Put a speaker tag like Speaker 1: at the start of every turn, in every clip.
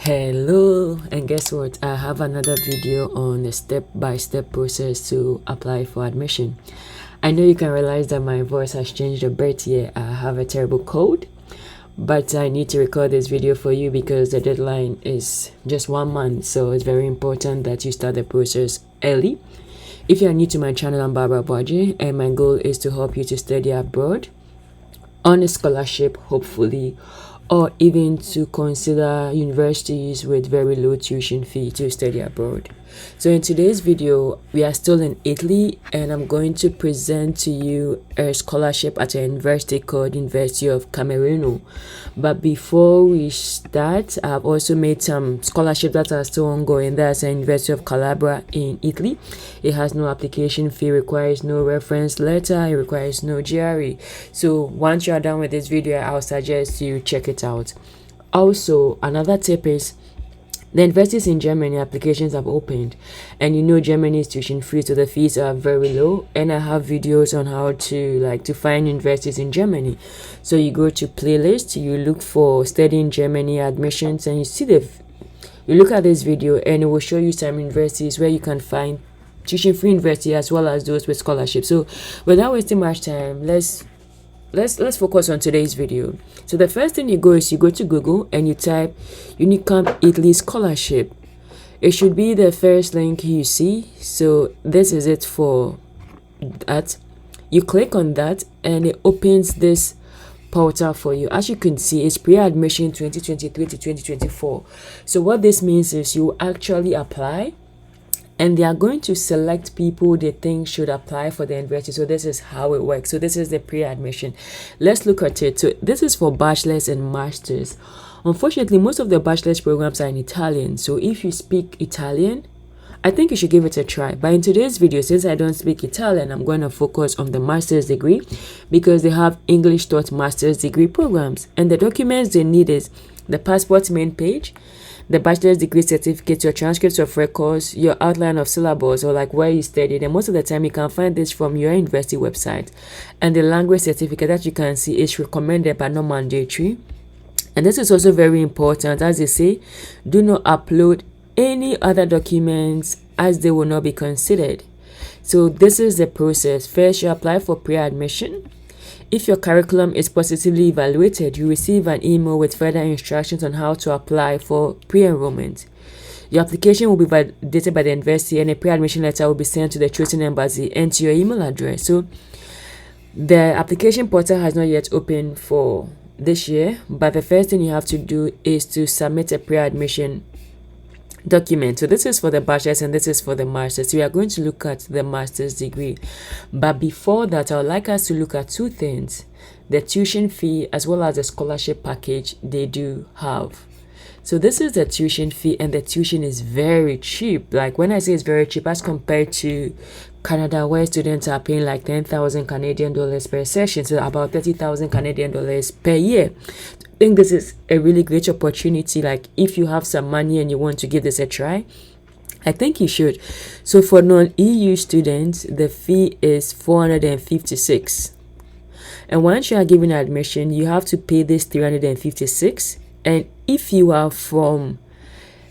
Speaker 1: Hello, and guess what? I have another video on the step-by-step process to apply for admission. I know you can realize that my voice has changed a bit here. I have a terrible cold, but I need to record this video for you because the deadline is just 1 month, so it's very important that you start the process early. If you are new to my channel, I'm Aboagye, and my goal is to help you to study abroad on a scholarship, hopefully, or even to consider universities with very low tuition fee to study abroad. So in today's video, we are still in Italy, and I'm going to present to you a scholarship at a university called University of Camerino. But before we start, I've also made some scholarships that are still ongoing. That's the University of Calabria in Italy. It has no application fee, requires no reference letter, it requires no GRE. So once you are done with this video, I'll suggest you check it out. Also, another tip is the universities in Germany applications have opened, and you know Germany is tuition free, so the fees are very low. And I have videos on how to find universities in Germany. So you go to playlist, you look for study in Germany admissions, and you look at this video, and it will show you some universities where you can find tuition free university as well as those with scholarships. So without wasting much time, let's focus on today's video. So the first thing you go to Google and you type Unicamp Italy scholarship. It should be the first link you see. So this is it for that. You click on that and it opens this portal for you. As you can see, it's pre-admission 2023 to 2024. So what this means is you actually apply, and they are going to select people they think should apply for the university. So this is how it works. So this is the pre-admission. Let's look at it. So this is for bachelor's and master's. Unfortunately, most of the bachelor's programs are in Italian. So if you speak Italian, I think you should give it a try. But in today's video, since I don't speak Italian, I'm going to focus on the master's degree because they have English taught master's degree programs. And the documents they need is the passport main page, the bachelor's degree certificate, your transcripts of records, your outline of syllabus or like where you studied. And most of the time you can find this from your university website. And the language certificate that you can see is recommended but not mandatory. And this is also very important. As they say, do not upload any other documents as they will not be considered. So this is the process. First, you apply for pre-admission. If your curriculum is positively evaluated, you receive an email with further instructions on how to apply for pre-enrollment. Your application will be validated by the university, and a pre-admission letter will be sent to the chosen embassy and to your email address. So the application portal has not yet opened for this year, but the first thing you have to do is to submit a pre-admission document. So this is for the bachelor's and this is for the master's. We are going to look at the master's degree, but before that I would like us to look at two things: the tuition fee as well as the scholarship package they do have. So this is the tuition fee, and the tuition is very cheap. Like when I say it's very cheap as compared to Canada, where students are paying like 10,000 Canadian dollars per session, so about 30,000 Canadian dollars per year. I think this is a really great opportunity. Like if you have some money and you want to give this a try, I think you should. So for non-EU students, the fee is 456, and once you are given admission, you have to pay this 356. And if you are from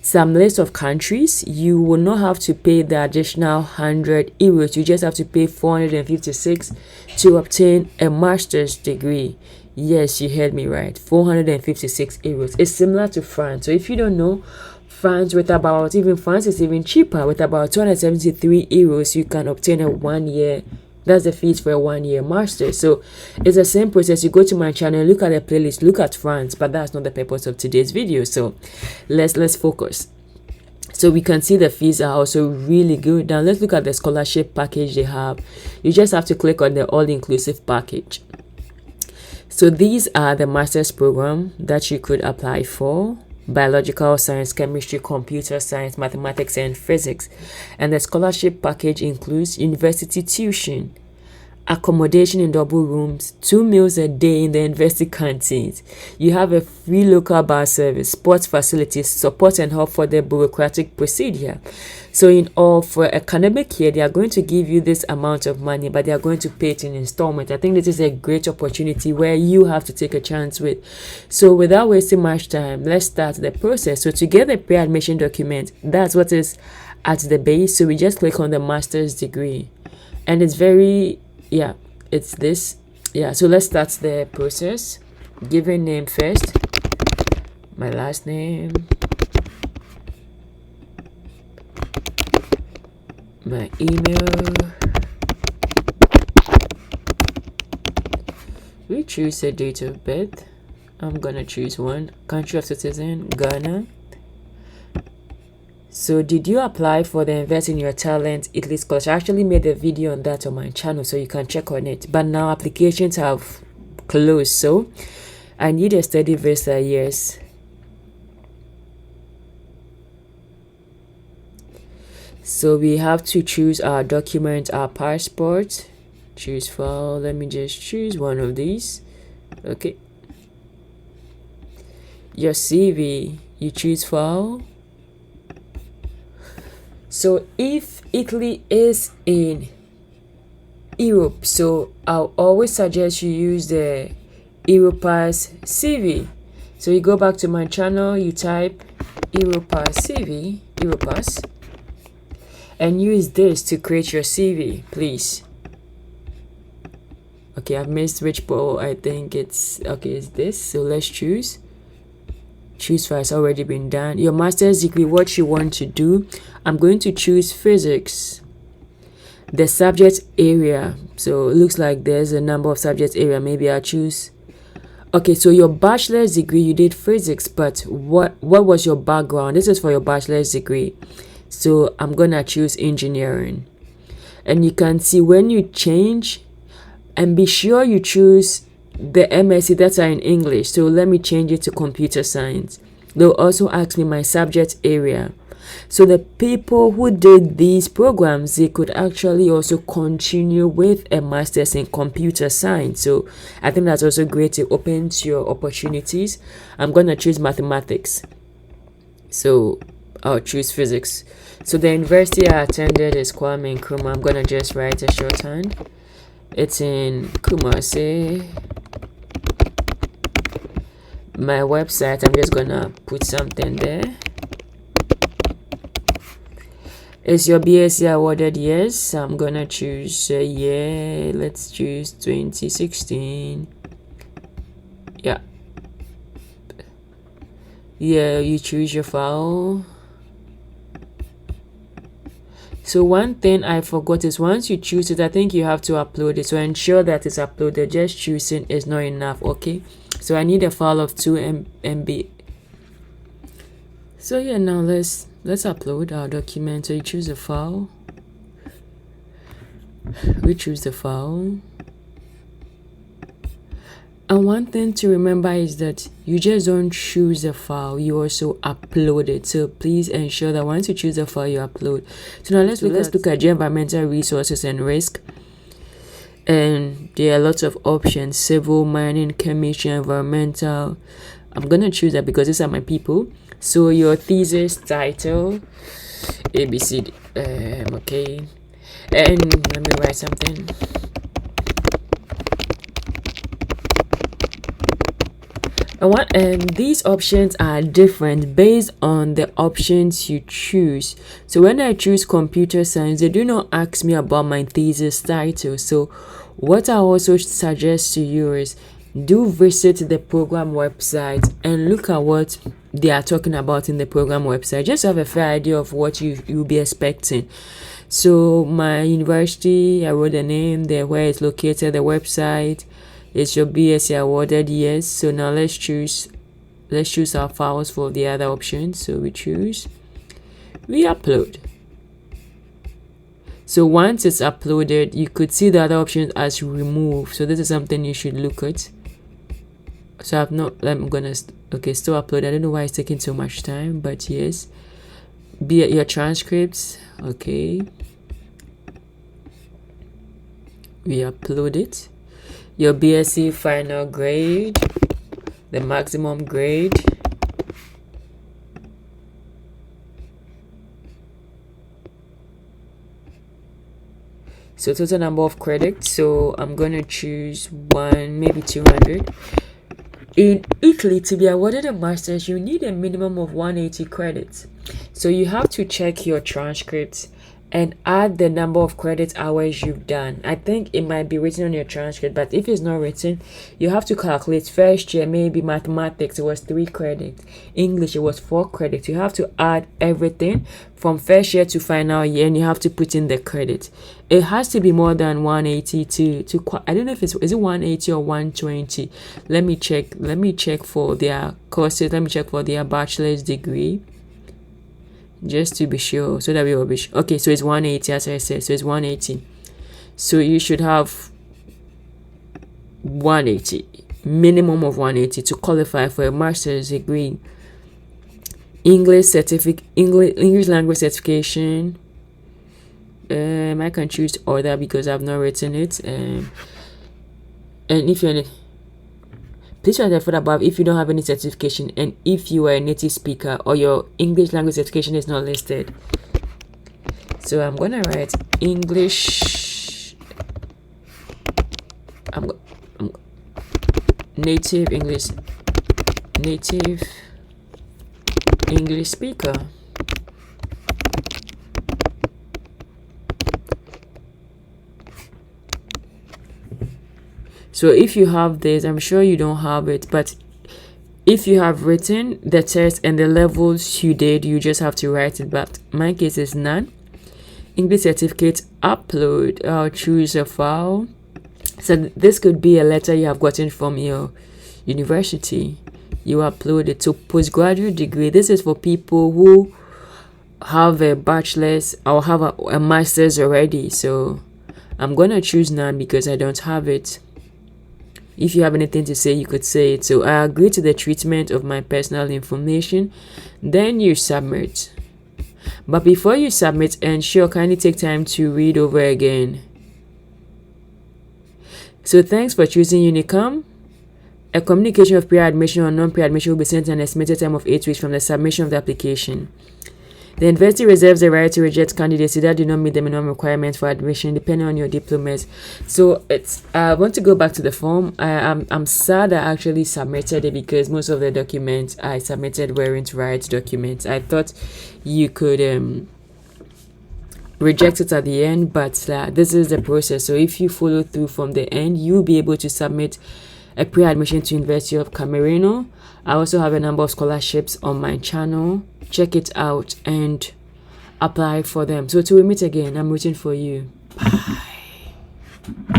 Speaker 1: some list of countries, you will not have to pay the additional 100 euros. You just have to pay 456 to obtain a master's degree. Yes, you heard me right. 456 euros. It's similar to France. So if you don't know, France is even cheaper. With about 273 euros, you can obtain a 1 year. That's the fees for a 1 year master. So it's the same process. You go to my channel, look at the playlist, look at France, but that's not the purpose of today's video. So let's focus. So we can see the fees are also really good. Now let's look at the scholarship package they have. You just have to click on the all-inclusive package. So these are the master's program that you could apply for: biological science, chemistry, computer science, mathematics, and physics. And the scholarship package includes university tuition, accommodation in double rooms, 2 meals a day in the university canteens. You have a free local bar service, sports facilities, support and help for the bureaucratic procedure. So in all, for academic year, they are going to give you this amount of money, but they are going to pay it in installment. I think this is a great opportunity where you have to take a chance with. So without wasting much time, let's start the process. So to get the pre-admission document, that's what is at the base. So we just click on the master's degree, and it's very, yeah, it's this. Yeah, so let's start the process. Given name first, my last name, my email. We choose a date of birth. I'm gonna choose one. Country of citizen, Ghana. So did you apply for the Invest in Your Talent Italy Scholarship? I actually made a video on that on my channel, so you can check on it. But now applications have closed, so I need a study visa, yes. So we have to choose our document, our passport. Choose file. Let me just choose one of these. Okay. Your CV. You choose file. So if Italy is in Europe, so I'll always suggest you use the Europass CV. So you go back to my channel, you type Europass CV, Europass, and use this to create your CV, please. Okay, I've missed which ball. I think it's okay, it's this. So let's choose file. It's already been done. Your master's degree, what you want to do. I'm going to choose physics. The subject area, so it looks like there's a number of subject area. Maybe I'll choose. Okay, so your bachelor's degree, you did physics, but what was your background? This is for your bachelor's degree, so I'm gonna choose engineering. And you can see when you change, and be sure you choose the MSc that are in English. So let me change it to computer science. They'll also ask me my subject area. So the people who did these programs, they could actually also continue with a master's in computer science. So I think that's also great to open to your opportunities. I'm going to choose mathematics. So I'll choose physics. So the university I attended is Kwame Nkrumah. I'm going to just write a shorthand. It's in Kumasi. My website, I'm just gonna put something there. Is your BSc awarded? Yes. I'm gonna choose yeah, let's choose 2016. Yeah, you choose your file. So one thing I forgot is once you choose it, I think you have to upload it. So ensure that it's uploaded. Just choosing is not enough. Okay, so I need a file of 2 MB. So yeah, now let's upload our document. So you choose a file. We choose the file. And one thing to remember is that you just don't choose a file, you also upload it. So please ensure that once you choose a file, you upload. So now let's look at environmental resources and risk. And there are lots of options: civil, mining, chemistry, environmental. I'm gonna choose that because these are my people. So your thesis title, ABCD. Okay, and let me write something. And these options are different based on the options you choose. So when I choose computer science, they do not ask me about my thesis title. So what I also suggest to you is do visit the program website and look at what they are talking about in the program website, just to have a fair idea of what you'll be expecting. So my university, I wrote the name there, where it's located, the website. Is your BSc awarded? Yes. So now let's choose our files for the other options. So we upload. So once it's uploaded, you could see the other options as remove. So this is something you should look at. So I'm gonna still upload. I don't know why it's taking so much time, but yes. Be your transcripts. Okay. we upload it. Your BSc final grade, the maximum grade, so total number of credits. So I'm gonna choose 1, maybe 200. In Italy, to be awarded a master's, you need a minimum of 180 credits. So you have to check your transcripts and add the number of credit hours you've done. I think it might be written on your transcript, but if it's not written, you have to calculate. First year, maybe mathematics, it was 3 credits. English, it was 4 credits. You have to add everything from first year to final year, and you have to put in the credit. It has to be more than 180 to I don't know if is it 180 or 120. Let me check for their courses. Let me check for their bachelor's degree, just to be sure, so that we will be sure. Okay, so it's 180, as I said. So it's 180. So you should have 180, minimum of 180 to qualify for a master's degree. English language certification. I can choose other because I've not written it. And if you're please refer above if you don't have any certification, and if you are a native speaker or your English language certification is not listed. So I'm gonna write English. I'm native English speaker. So if you have this, I'm sure you don't have it, but if you have written the test and the levels you did, you just have to write it. But my case is none. English certificate upload. I'll choose a file. So this could be a letter you have gotten from your university. You upload it. So postgraduate degree. This is for people who have a bachelor's or have a master's already. So I'm gonna choose none because I don't have it. If you have anything to say, you could say it. So I agree to the treatment of my personal information. Then you submit. But before you submit, ensure kindly take time to read over again. So thanks for choosing Unicam. A communication of pre-admission or non-pre-admission will be sent in an estimated time of 8 weeks from the submission of the application. The university reserves the right to reject candidates that do not meet the minimum requirements for admission, depending on your diplomas. So I want to go back to the form. I'm sad I actually submitted it because most of the documents I submitted weren't right documents. I thought you could reject it at the end, but this is the process. So if you follow through from the end, you'll be able to submit a pre-admission to University of Camerino. I also have a number of scholarships on my channel. Check it out and apply for them. So till we meet again, I'm waiting for you. Bye.